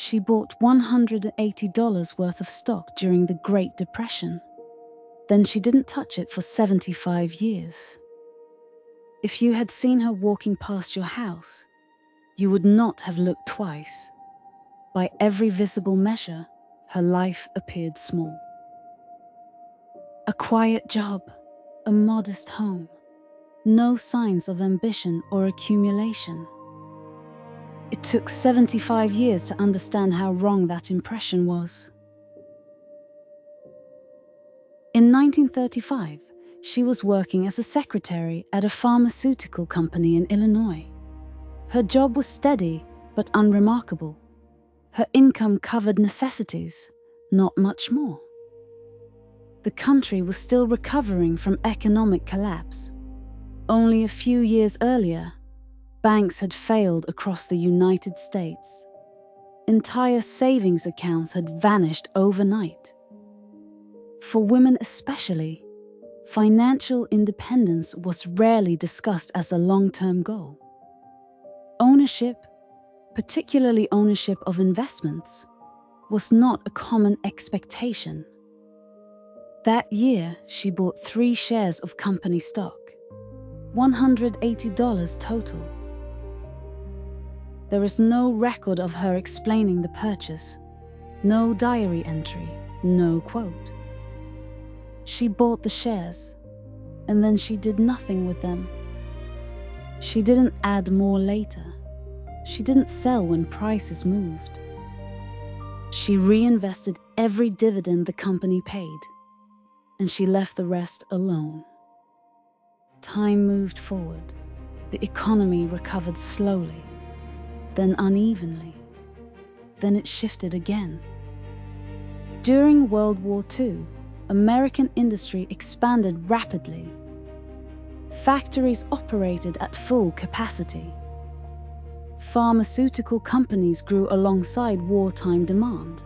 She bought $180 worth of stock during the Great Depression. Then she didn't touch it for 75 years. If you had seen her walking past your house, you would not have looked twice. By every visible measure, her life appeared small. A quiet job, a modest home, no signs of ambition or accumulation. It took 75 years to understand how wrong that impression was. In 1935, she was working as a secretary at a pharmaceutical company in Illinois. Her job was steady but unremarkable. Her income covered necessities, not much more. The country was still recovering from economic collapse. Only a few years earlier, banks had failed across the United States. Entire savings accounts had vanished overnight. For women especially, financial independence was rarely discussed as a long-term goal. Ownership, particularly ownership of investments, was not a common expectation. That year, she bought 3 shares of company stock, $180 total. There is no record of her explaining the purchase, no diary entry, no quote. She bought the shares, and then she did nothing with them. She didn't add more later. She didn't sell when prices moved. She reinvested every dividend the company paid, and she left the rest alone. Time moved forward. The economy recovered slowly, then unevenly. Then it shifted again. During World War II, American industry expanded rapidly. Factories operated at full capacity. Pharmaceutical companies grew alongside wartime demand.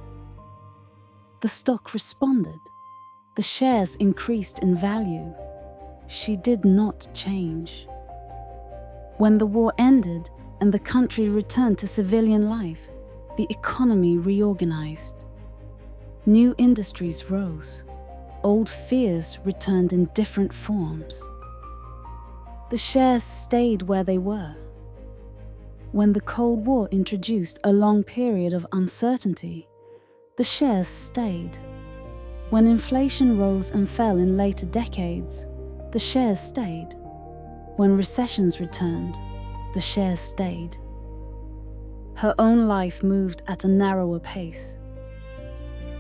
The stock responded. The shares increased in value. She did not change. When the war ended and the country returned to civilian life, the economy reorganized. New industries rose. Old fears returned in different forms. The shares stayed where they were. When the Cold War introduced a long period of uncertainty, the shares stayed. When inflation rose and fell in later decades, the shares stayed. When recessions returned, the shares stayed. Her own life moved at a narrower pace.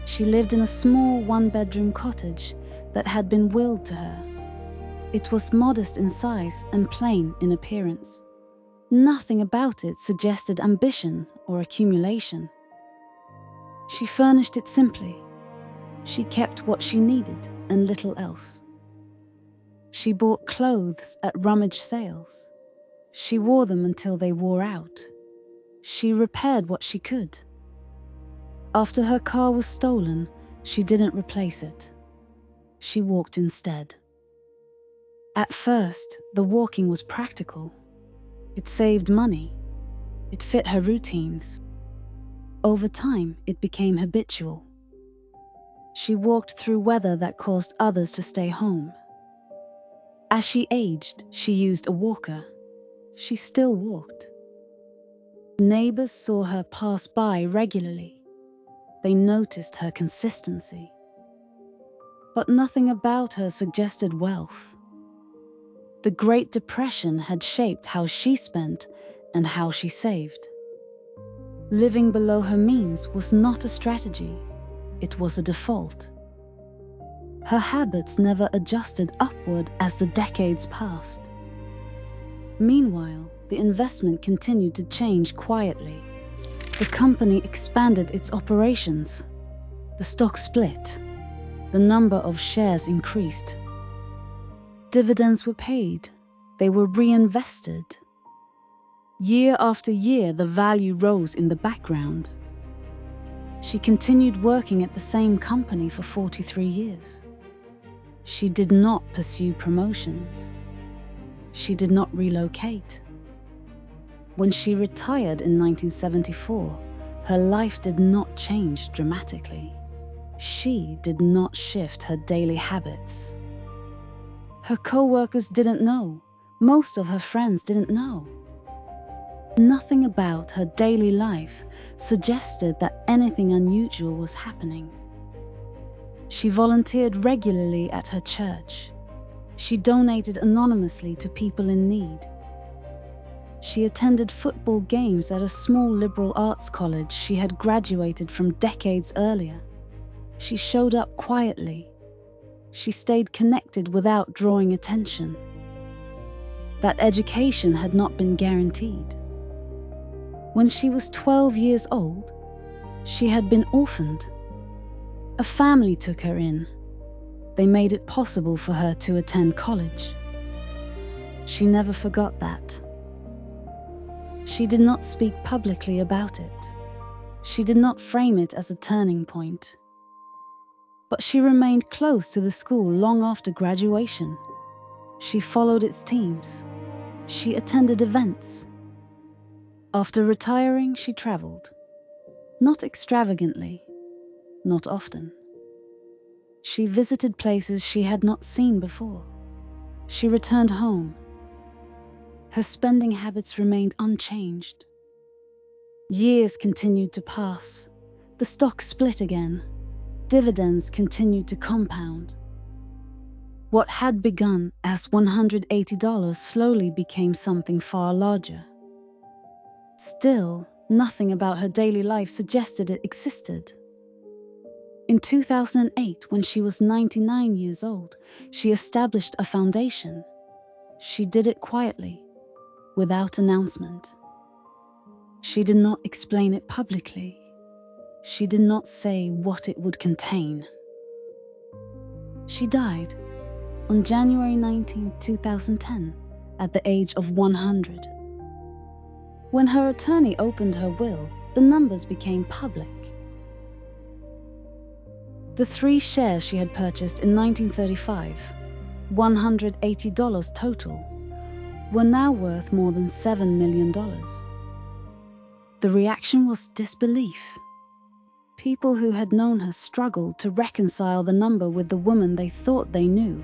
She lived in a small one-bedroom cottage that had been willed to her. It was modest in size and plain in appearance. Nothing about it suggested ambition or accumulation. She furnished it simply. She kept what she needed and little else. She bought clothes at rummage sales. She wore them until they wore out. She repaired what she could. After her car was stolen, she didn't replace it. She walked instead. At first, the walking was practical. It saved money. It fit her routines. Over time, it became habitual. She walked through weather that caused others to stay home. As she aged, she used a walker. She still walked. Neighbors saw her pass by regularly. They noticed her consistency. But nothing about her suggested wealth. The Great Depression had shaped how she spent and how she saved. Living below her means was not a strategy. It was a default. Her habits never adjusted upward as the decades passed. Meanwhile, the investment continued to change quietly. The company expanded its operations. The stock split. The number of shares increased. Dividends were paid. They were reinvested. Year after year, the value rose in the background. She continued working at the same company for 43 years. She did not pursue promotions. She did not relocate. When she retired in 1974, Her life did not change dramatically. She did not shift her daily habits. Her co-workers didn't know. Most of her friends didn't know. Nothing about her daily life suggested that anything unusual was happening. She volunteered regularly at her church. She donated anonymously to people in need. She attended football games at a small liberal arts college she had graduated from decades earlier. She showed up quietly. She stayed connected without drawing attention. That education had not been guaranteed. When she was 12 years old, she had been orphaned. A family took her in. They made it possible for her to attend college. She never forgot that. She did not speak publicly about it. She did not frame it as a turning point. But she remained close to the school long after graduation. She followed its teams. She attended events. After retiring, she traveled. Not extravagantly, not often. She visited places she had not seen before. She returned home. Her spending habits remained unchanged. Years continued to pass. The stock split again. Dividends continued to compound. What had begun as $180 slowly became something far larger. Still, nothing about her daily life suggested it existed. In 2008, when she was 99 years old, she established a foundation. She did it quietly, without announcement. She did not explain it publicly. She did not say what it would contain. She died on January 19, 2010, at the age of 100. When her attorney opened her will, the numbers became public. The 3 shares she had purchased in 1935, $180 total, were now worth more than $7 million. The reaction was disbelief. People who had known her struggled to reconcile the number with the woman they thought they knew.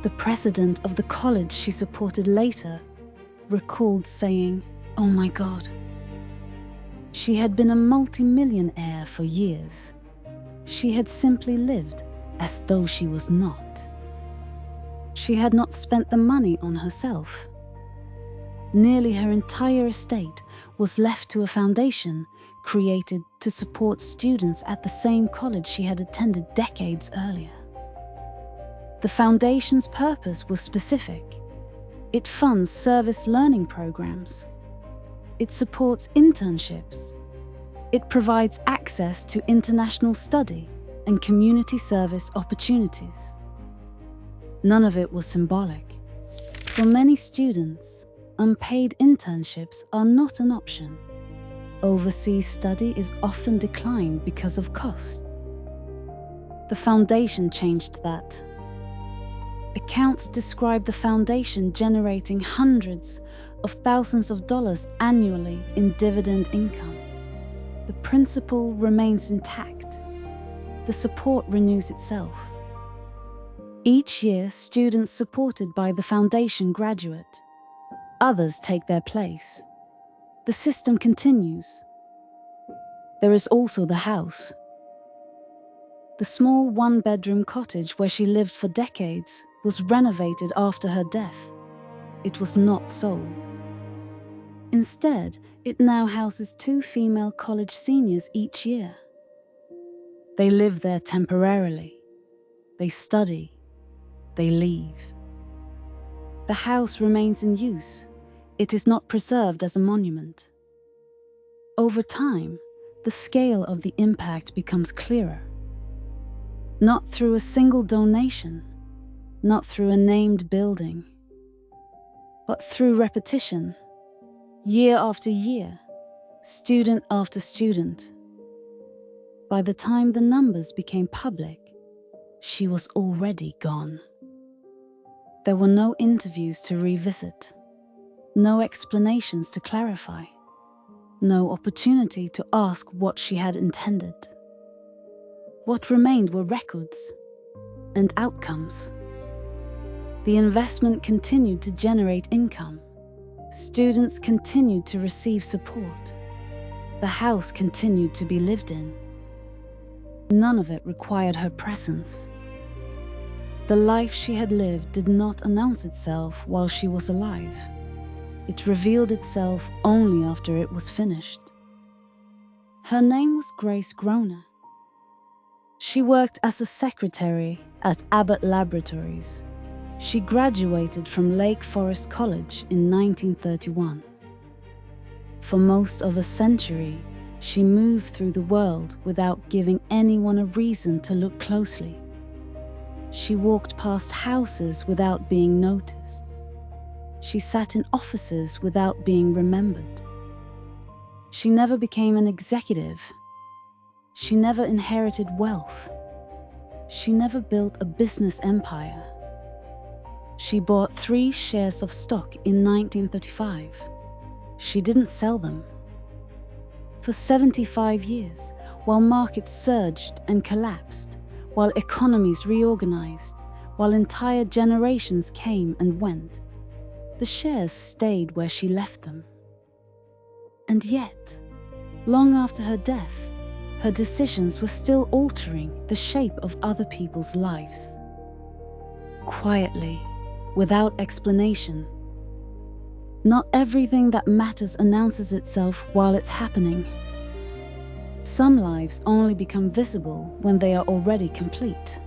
The president of the college she supported later recalled saying, "Oh my God." She had been a multi-millionaire for years. She had simply lived as though she was not. She had not spent the money on herself. Nearly her entire estate was left to a foundation created to support students at the same college she had attended decades earlier. The foundation's purpose was specific. It funds service learning programs. It supports internships. It provides access to international study and community service opportunities. None of it was symbolic. For many students, unpaid internships are not an option. Overseas study is often declined because of cost. The foundation changed that. Accounts describe the foundation generating hundreds of thousands of dollars annually in dividend income. The principle remains intact. The support renews itself. Each year, students supported by the foundation graduate. Others take their place. The system continues. There is also the house. The small one-bedroom cottage where she lived for decades was renovated after her death. It was not sold. Instead, it now houses 2 female college seniors each year. They live there temporarily. They study. They leave. The house remains in use. It is not preserved as a monument. Over time, the scale of the impact becomes clearer. Not through a single donation, not through a named building, but through repetition, year after year, student after student. By the time the numbers became public, she was already gone. There were no interviews to revisit, no explanations to clarify. no opportunity to ask what she had intended. What remained were records and outcomes. The investment continued to generate income. Students continued to receive support. The house continued to be lived in. None of it required her presence. The life she had lived did not announce itself while she was alive. It revealed itself only after it was finished. Her name was Grace Groner. She worked as a secretary at Abbott Laboratories. She graduated from Lake Forest College in 1931. For most of a century, she moved through the world without giving anyone a reason to look closely. She walked past houses without being noticed. She sat in offices without being remembered. She never became an executive. She never inherited wealth. She never built a business empire. She bought 3 shares of stock in 1935. She didn't sell them. For 75 years, while markets surged and collapsed, while economies reorganized, while entire generations came and went, the shares stayed where she left them. And yet, long after her death, her decisions were still altering the shape of other people's lives. Quietly, without explanation. Not everything that matters announces itself while it's happening. Some lives only become visible when they are already complete.